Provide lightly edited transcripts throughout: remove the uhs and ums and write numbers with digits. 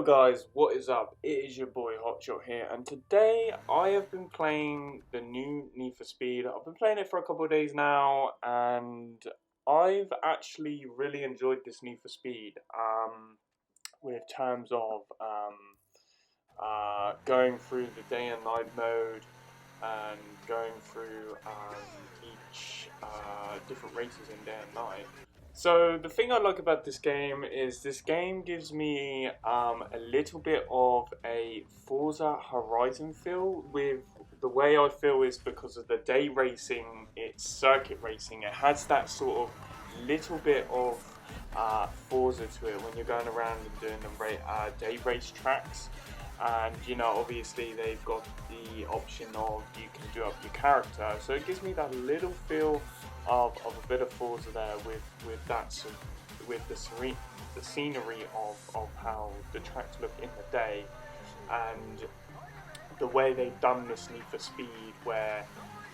Hello guys, what is up? It is your boy Hotshot here, and today I have been playing the new Need for Speed. I've been playing it for a couple of days now, and I've actually really enjoyed this Need for Speed. With terms of going through the day and night mode and going through each different races in day and night. So the thing I like about this game is this game gives me a little bit of a Forza Horizon feel. With the way I feel is because of the day racing, it's circuit racing. It has that sort of little bit of Forza to it when you're going around and doing the day race tracks. And obviously they've got the option of you can do up your character, so it gives me that little feel of a bit of Forza there with that with the scenery of how the tracks look in the day, and the way they've done this Need for Speed, where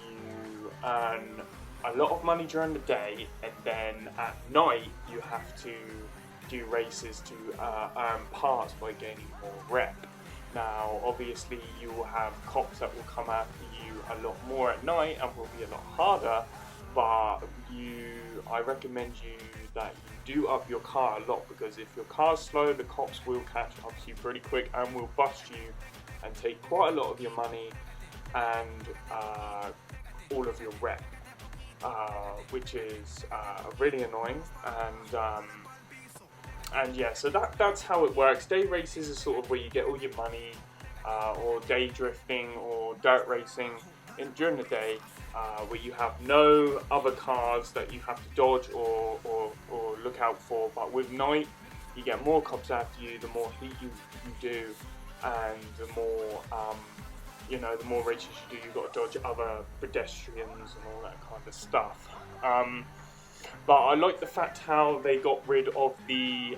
you earn a lot of money during the day, and then at night you have to do races to earn parts by gaining more rep. Now, obviously, you will have cops that will come after you a lot more at night and will be a lot harder, but I recommend that you do up your car a lot, because if your car's slow, the cops will catch up to you pretty quick and will bust you and take quite a lot of your money and all of your rep, which is really annoying. And yeah, so that's how it works. Day races is sort of where you get all your money, or day drifting or dirt racing during the day, where you have no other cars that you have to dodge or look out for. But with night, you get more cops after you, the more heat you do, and the more the more races you do, you've got to dodge other pedestrians and all that kind of stuff. But I like the fact how they got rid of the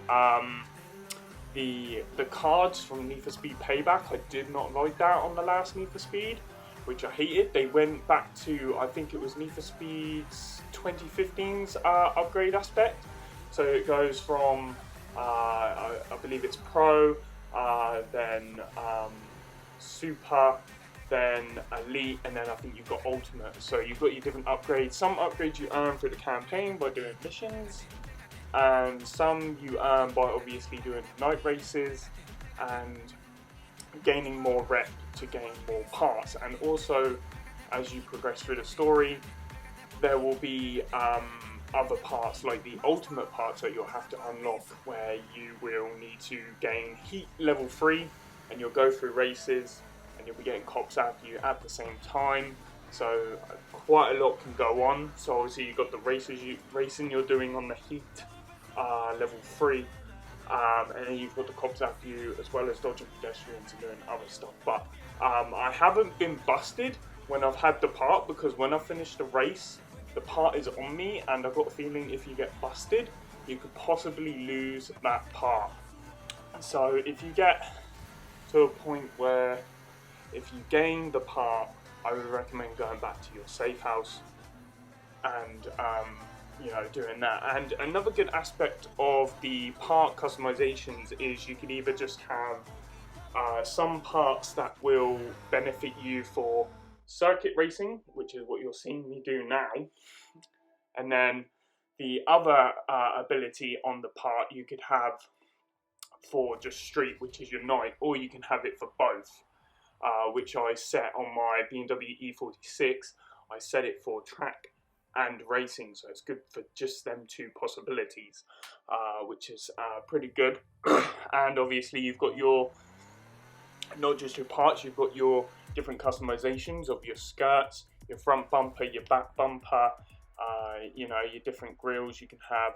cards from Need for Speed Payback. I did not like that on the last Need for Speed, which I hated. They went back to, I think it was Need for Speed's 2015's upgrade aspect. So it goes from, I believe it's Pro, then Super, then Elite, and then I think you've got Ultimate. So you've got your different upgrades. Some upgrades you earn through the campaign by doing missions, and some you earn by obviously doing night races and gaining more rep to gain more parts. And also, as you progress through the story, there will be other parts, like the ultimate parts, that you'll have to unlock, where you will need to gain heat level 3, and you'll go through races and you'll be getting cops after you at the same time. So quite a lot can go on. So obviously you've got the racing you're doing on the heat level 3, and then you've got the cops after you, as well as dodging pedestrians and doing other stuff. But I haven't been busted when I've had the part, because when I finish the race, the part is on me, and I've got a feeling if you get busted, you could possibly lose that part. So if you get to a point where if you gain the part, I would recommend going back to your safe house and doing that. And another good aspect of the part customizations is you can either just have some parts that will benefit you for circuit racing, which is what you're seeing me do now, and then the other ability on the part you could have for just street, which is your night, or you can have it for both. Which I set on my BMW E46. I set it for track and racing, so it's good for just them two possibilities, which is pretty good. And obviously you've got not just your parts, you've got your different customizations of your skirts, your front bumper, your back bumper, your different grills you can have,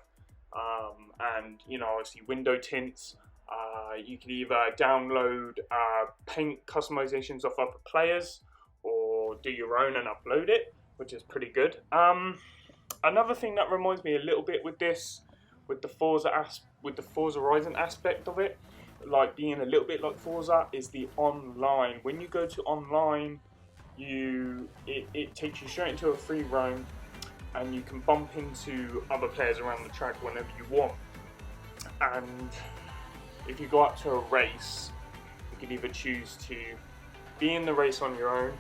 and obviously window tints. You can either download paint customizations off other players, or do your own and upload it, which is pretty good. Another thing that reminds me a little bit with the Forza Horizon aspect of it, like being a little bit like Forza, is the online. When you go to online, it takes you straight into a free roam, and you can bump into other players around the track whenever you want. And if you go up to a race, you can either choose to be in the race on your own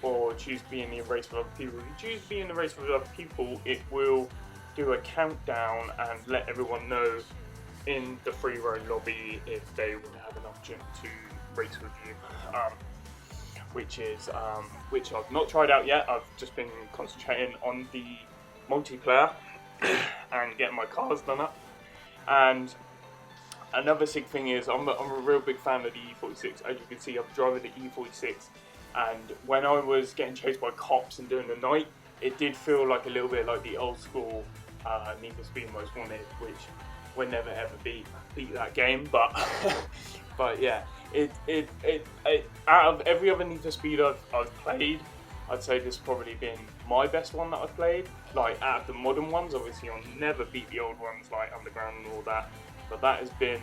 or choose to be in the race with other people. If you choose to be in the race with other people, it will do a countdown and let everyone know in the free roam lobby if they would have an option to race with you, which I've not tried out yet. I've just been concentrating on the multiplayer and getting my cars done up. And another big thing is I'm a real big fan of the E46. As you can see, I'm driving the E46, and when I was getting chased by cops and doing the night, it did feel like a little bit like the old school Need for Speed Most Wanted, which we'll never ever beat that game. But but yeah, it out of every other Need for Speed I've played, I'd say this has probably been my best one that I've played. Like, out of the modern ones, obviously I'll never beat the old ones like Underground and all that, but that has been,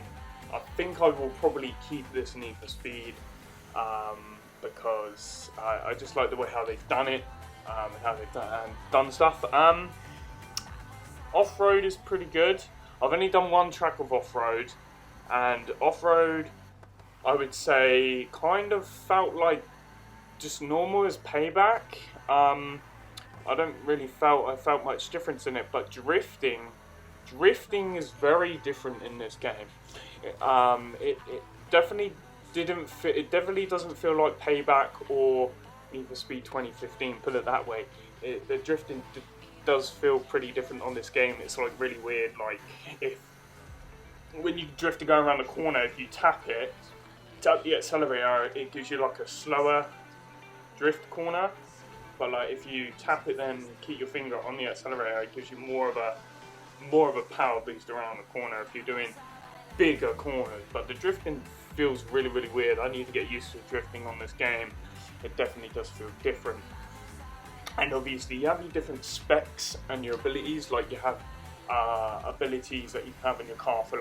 I think I will probably keep this Need for Speed because I just like the way how they've done it, how they've done stuff. Off-road is pretty good. I've only done one track of off-road, and off-road, I would say, kind of felt like just normal as Payback. I don't really I felt much difference in it, but drifting is very different in this game. It definitely didn't fit. It definitely doesn't feel like Payback or Need for Speed 2015. Put it that way. The drifting does feel pretty different on this game. It's like really weird. Like, when you drift to go around the corner, if you tap the accelerator, it gives you like a slower drift corner. But like, if you tap it, then keep your finger on the accelerator, it gives you more of a power boost around the corner if you're doing bigger corners. But the drifting feels really, really weird. I need to get used to drifting on this game. It definitely does feel different. And obviously you have your different specs and your abilities. Like, you have abilities that you can have in your car for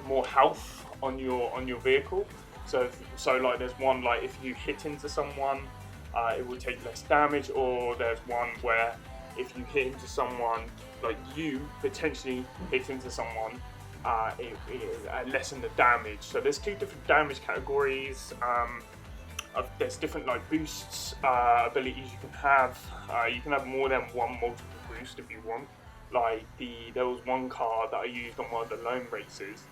more health on your vehicle. So like, there's one, like, if you hit into someone, it will take less damage, or there's one where if you hit into someone, like you potentially hit into someone, it lessen the damage. So there's two different damage categories. There's different like boosts, abilities you can have. You can have more than one multiple boost if you want. Like, there was one car that I used on one of the lone races.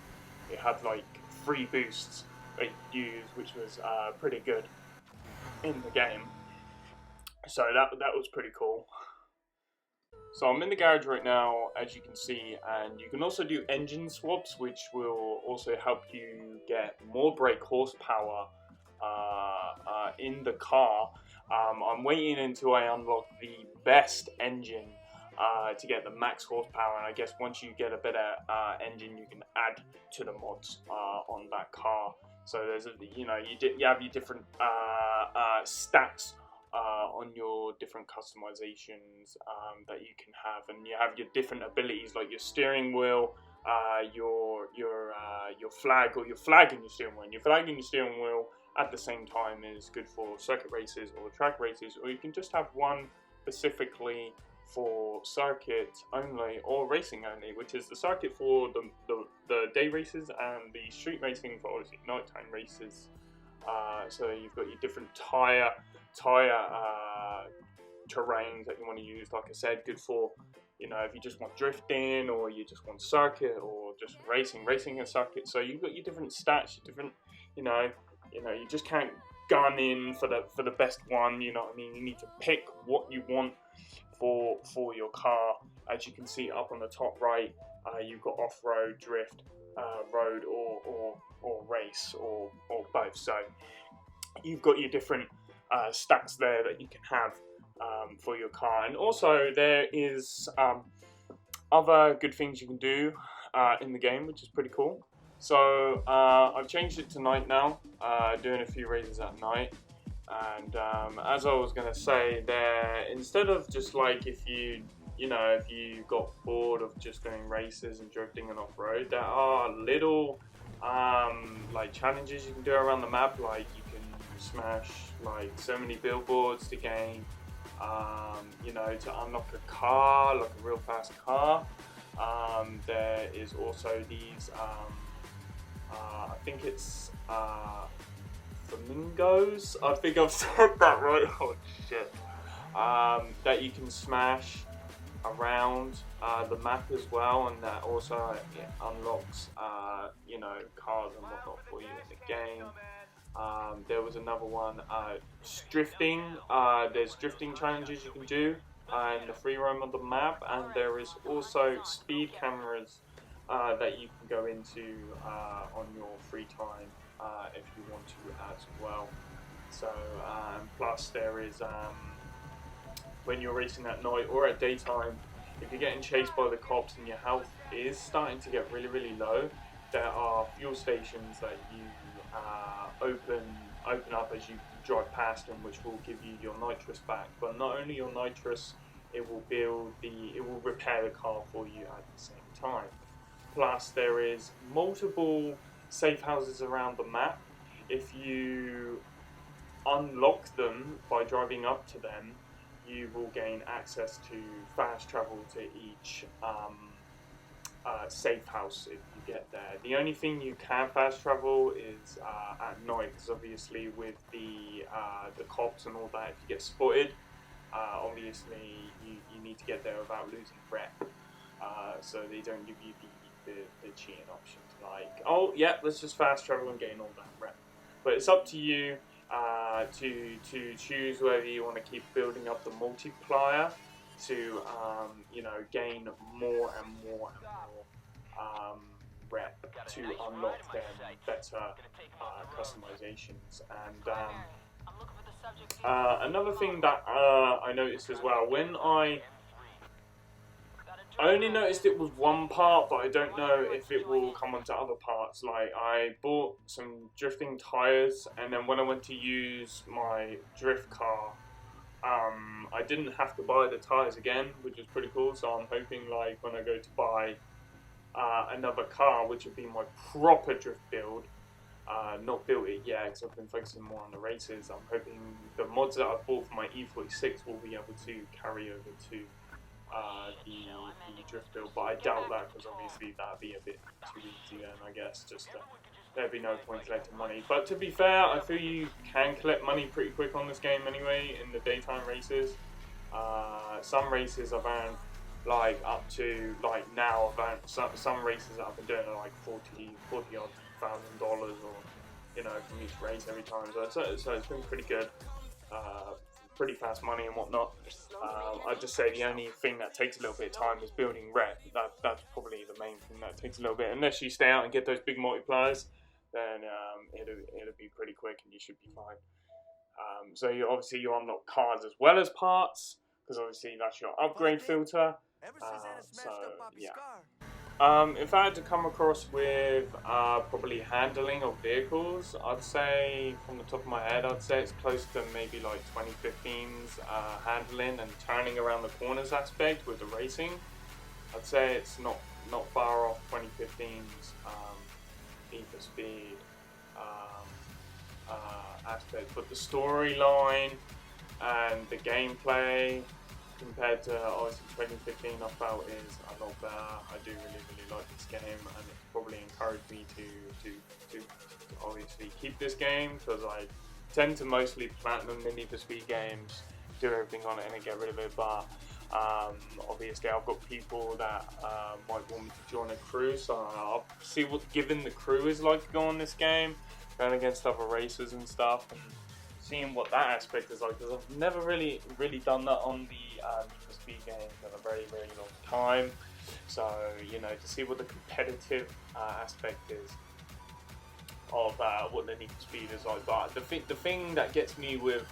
It had like 3 boosts that you used, which was pretty good in the game. So that was pretty cool. So I'm in the garage right now, as you can see, and you can also do engine swaps, which will also help you get more brake horsepower in the car. I'm waiting until I unlock the best engine to get the max horsepower, and I guess once you get a better engine, you can add to the mods on that car. So there's you have your different stats on your different customizations that you can have, and you have your different abilities, like your steering wheel, your flag, or your flag in your steering wheel. And your flag in your steering wheel at the same time is good for circuit races or track races, or you can just have one specifically for circuit only or racing only, which is the circuit for the day races and the street racing for obviously nighttime races. So you've got your different tire terrains that you want to use. Like I said, good for, if you just want drifting, or you just want circuit, or just racing a circuit. So you've got your different stats, your different, you just can't gun in for the best one. You know what I mean? You need to pick what you want for your car. As you can see up on the top right, you've got off-road, drift, road, or race, or both. So you've got your different stats there that you can have for your car. And also there is other good things you can do in the game, which is pretty cool. So I've changed it to night now, doing a few races at night. And as I was going to say there, instead of just like, if you got bored of just doing races and drifting and off-road, there are little like challenges you can do around the map. Like, you can smash like so many billboards to gain to unlock a car, like a real fast car. There is also these, I think it's flamingos. I think I've said that right. Oh shit. That you can smash around the map as well, and that also unlocks cars and whatnot for you in the game. There was another one, drifting. There's drifting challenges you can do in the free roam of the map, and there is also speed cameras that you can go into on your free time if you want to as well. So plus there is when you're racing at night or at daytime, if you're getting chased by the cops and your health is starting to get really, really low, there are fuel stations that you open up as you drive past them, which will give you your nitrous back. But not only your nitrous, it will repair the car for you at the same time. Plus, there is multiple safe houses around the map. If you unlock them by driving up to them, you will gain access to fast travel to each safe house if you get there. The only thing you can fast travel is at night, because obviously with the cops and all that, if you get spotted, obviously you need to get there without losing rep. So they don't give you the cheating options like, oh yeah, let's just fast travel and gain all that rep. But it's up to you to choose whether you want to keep building up the multiplier to gain more and more rep to unlock them better customizations. And another thing that I noticed as well, when I only noticed it was one part, but I don't know if it will come onto other parts. Like, I bought some drifting tires, and then when I went to use my drift car, I didn't have to buy the tires again, which is pretty cool. So I'm hoping, like, when I go to buy another car, which would be my proper drift build, not built it yet because I've been focusing more on the races. I'm hoping the mods that I've bought for my E46 will be able to carry over to the drift build, but I doubt that, because obviously that'd be a bit too easy then, I guess. There'd be no point collecting money. But to be fair, I feel you can collect money pretty quick on this game anyway in the daytime races. Some races I've earned like up to, like now I've earned some races that I've been doing are like $40,000 or from each race every time. So it's been pretty good. Pretty fast money and whatnot. I'd just say the only thing that takes a little bit of time is building rep. That's probably the main thing that takes a little bit. Unless you stay out and get those big multipliers, then it'll be pretty quick and you should be fine. So you unlock cars as well as parts, because obviously that's your upgrade filter. So yeah. If I had to come across with probably handling of vehicles, I'd say from the top of my head, I'd say it's close to maybe like 2015's handling and turning around the corners aspect with the racing. I'd say it's not far off 2015's Need for Speed aspect, but the storyline and the gameplay compared to obviously 2015, I felt is a lot better. I do really like this game, and it's probably encouraged me to obviously keep this game, because I tend to mostly platinum the Need for Speed games, do everything on it and then get rid of it. But obviously I've got people that might want me to join a crew, so I'll see what giving the crew is like to go on this game, going against other racers and stuff, and seeing what that aspect is like, because I've never really done that on the Need for Speed games in a very long time. So to see what the competitive aspect is of what the Need for Speed is like. But the thing that gets me with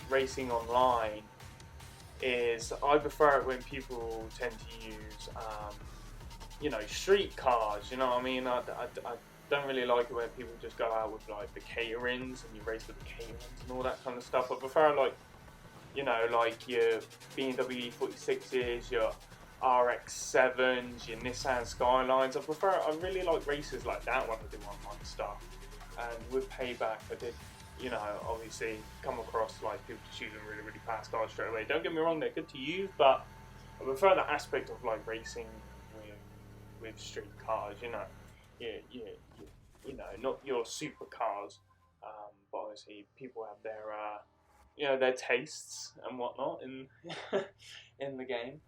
racing online is I prefer it when people tend to use street cars. You know what I mean? I don't really like it when people just go out with like the caterings and you race with the caterings and all that kind of stuff. I prefer like your BMW E46s, your RX-7s, your Nissan Skylines. I really like races like that when I do online stuff. And with Payback, I did, obviously come across like people just using really fast cars straight away. Don't get me wrong, they're good to use, but I prefer that aspect of like racing with street cars. You know, not your supercars, but obviously people have their their tastes and whatnot in in the game.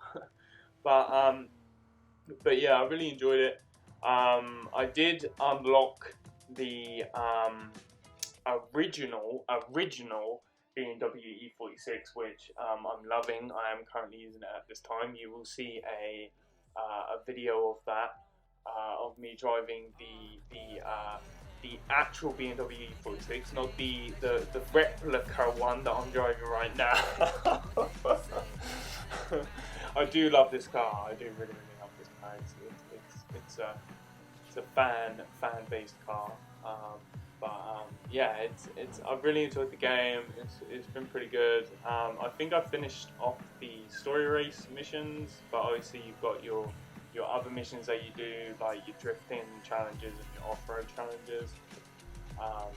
But but yeah, I really enjoyed it. I did unlock the original BMW E46, which I'm loving. I am currently using it at this time. You will see a video of that, of me driving the actual BMW E46, not the replica one that I'm driving right now. I do love this car. I do really love this car. It's a fan based car. But yeah, it's I've really enjoyed the game. It's been pretty good. I think I finished off the story race missions, but obviously you've got your other missions that you do, like your drifting challenges and your off-road challenges.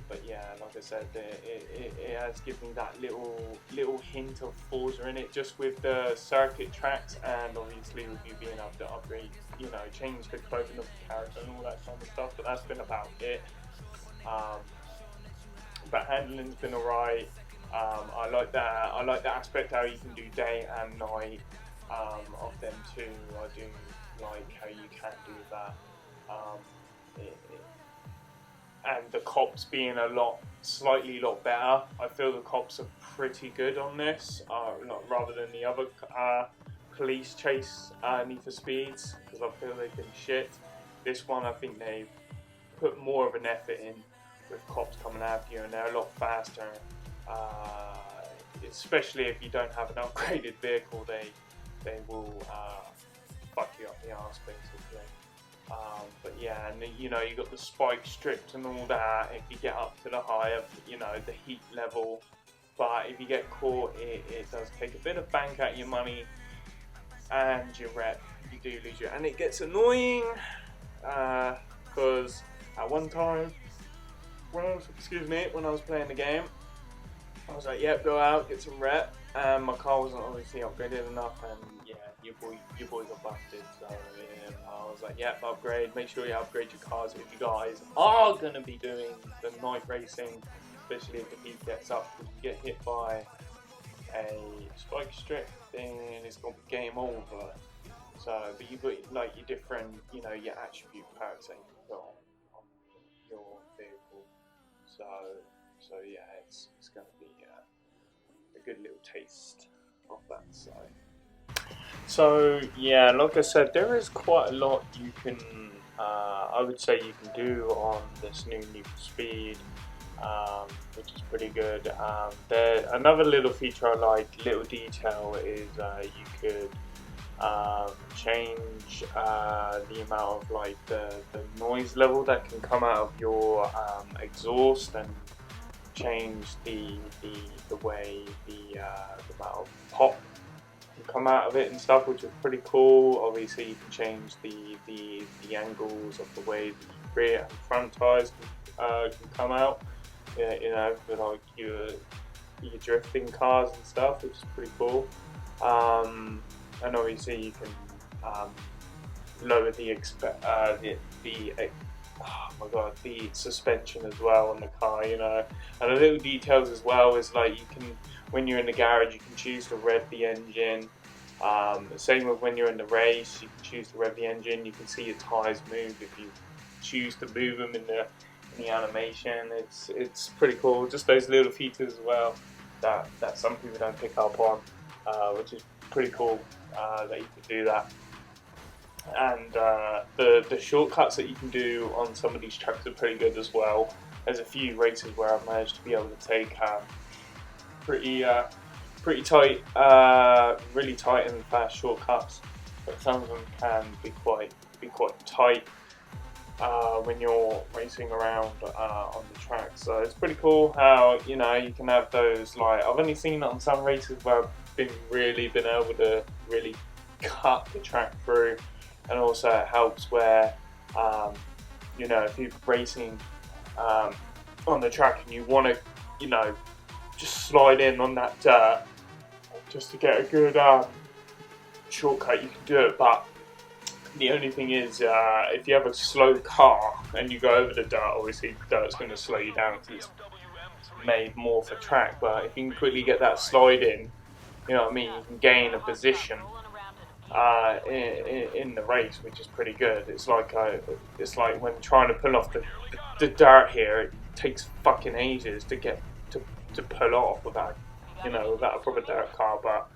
But yeah, like I said, it has given me that little hint of Forza in it, just with the circuit tracks, and obviously with you being able to upgrade, change the clothing of the character and all that kind of stuff. But that's been about it. But handling's been alright. I like that. I like the aspect how you can do day and night of them too. I do like how you can do that. And the cops being slightly lot better. I feel the cops are pretty good on this, rather than the other police chase Need for Speeds, because I feel they've been shit. This one, I think they put more of an effort in with cops coming after you, and they're a lot faster. Especially if you don't have an upgraded vehicle, they will fuck you up the arse basically. But yeah, and you got the spike strips and all that. If you get up to the higher, the heat level. But if you get caught, it does take a bit of bank out of your money and your rep. You do lose your, and it gets annoying because at one time when I was playing the game, I was like, yep, go out, get some rep, and my car wasn't obviously upgraded enough, and yeah, your boy got busted. So yeah, I was like, yep, upgrade. Make sure you upgrade your cars if you guys are gonna be doing the night racing, especially if the heat gets up. If you get hit by a spike strip, then it's gonna be game over. So, but you've got like your different, your attribute perks that you can put on your vehicle. So yeah, it's going to be a good little taste of that side. So yeah, like I said, there is quite a lot you can, I would say you can do on this new Need for Speed, which is pretty good. Another little feature I like, little detail, is you could change the amount of like the noise level that can come out of your exhaust, and change the way the amount of pop can come out of it and stuff, which is pretty cool. Obviously you can change the angles of the way the rear and front tires can come out, for like your drifting cars and stuff, which is pretty cool. And obviously you can lower the suspension as well on the car, And the little details as well is like you can, when you're in the garage, you can choose to rev the engine. Same with when you're in the race, you can choose to rev the engine. You can see your tires move if you choose to move them in the animation. It's pretty cool. Just those little features as well that some people don't pick up on, which is pretty cool that you can do that. And the shortcuts that you can do on some of these tracks are pretty good as well. There's a few races where I've managed to be able to take pretty tight, really tight and fast shortcuts, but some of them can be quite tight when you're racing around on the track. So it's pretty cool how you can have those. Like, I've only seen it on some races where I've been able to really cut the track through. And also it helps where, if you're racing on the track and you want to, just slide in on that dirt just to get a good shortcut, you can do it. But The only thing is, if you have a slow car and you go over the dirt, obviously dirt's going to slow you down because it's made more for track. But if you can quickly get that slide in, you know what I mean, you can gain a position in the race, which is pretty good. It's like when trying to pull off the dirt here, it takes fucking ages to get to pull off without a proper dirt car. But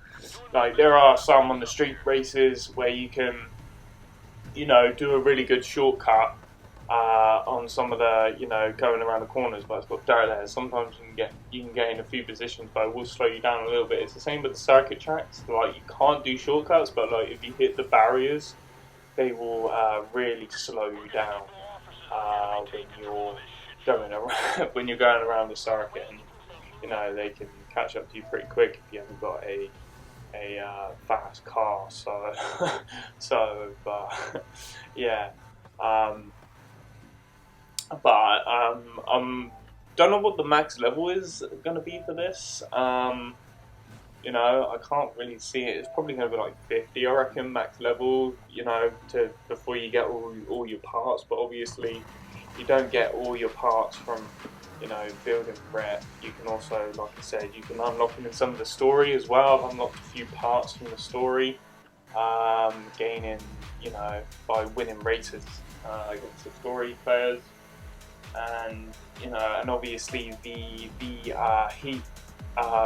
like there are some on the street races where you can, you know, do a really good shortcut on some of the, you know, going around the corners, but it's got dirt there. Sometimes you can gain a few positions, but it will slow you down a little bit. It's the same with the circuit tracks. Like you can't do shortcuts, but like if you hit the barriers, they will really slow you down when you're going around the circuit. And, you know, they can catch up to you pretty quick if you haven't got a fast car. Yeah. Don't know what the max level is going to be for this. You know, I can't really see it. It's probably going to be like 50, I reckon, max level, you know, before you get all your parts. But obviously, you don't get all your parts from, you know, building rep. You can also, like I said, you can unlock them in some of the story as well. I've unlocked a few parts from the story, gaining, you know, by winning races against the story players. And you know, and obviously the heat,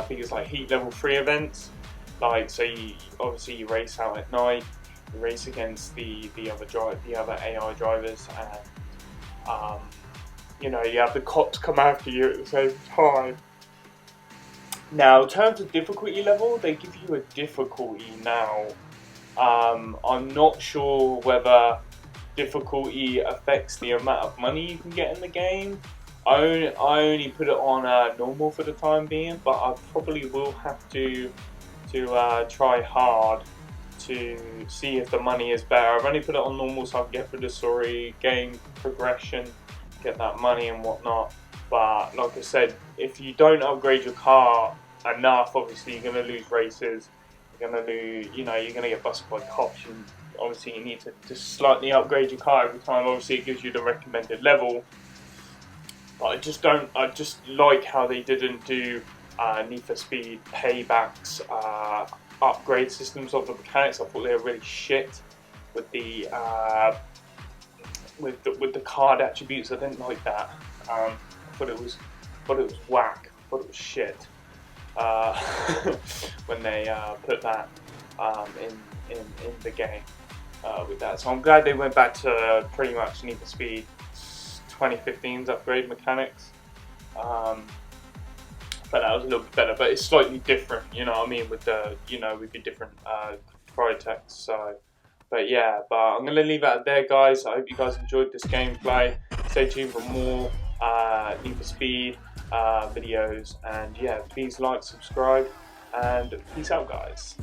things like heat level 3 events, like so you race out at night, you race against the other AI drivers, and you know, you have the cops come after you at the same time. Now, in terms of difficulty level, they give you a difficulty now. I'm not sure whether difficulty affects the amount of money you can get in the game. I only put it on normal for the time being, but I probably will have to try hard to see if the money is better. I've only put it on normal so I can get through the story, gain progression, get that money and whatnot. But like I said, if you don't upgrade your car enough, obviously you're going to lose races. You're going to lose, you know, you're going to get busted by cops. Obviously you need to just slightly upgrade your car every time. Obviously it gives you the recommended level, but I just like how they didn't do Need for Speed Payback's upgrade systems of the mechanics. I thought they were really shit with the card attributes. I didn't like that. I thought it was whack. I thought it was shit when they put that in the game. With that, so I'm glad they went back to pretty much Need for Speed 2015's upgrade mechanics, but that was a little bit better. But it's slightly different, you know what I mean, with the with your different Crytek. So, but yeah, I'm gonna leave it out there, guys. I hope you guys enjoyed this gameplay. Stay tuned for more Need for Speed videos, and yeah, please like, subscribe, and peace out, guys.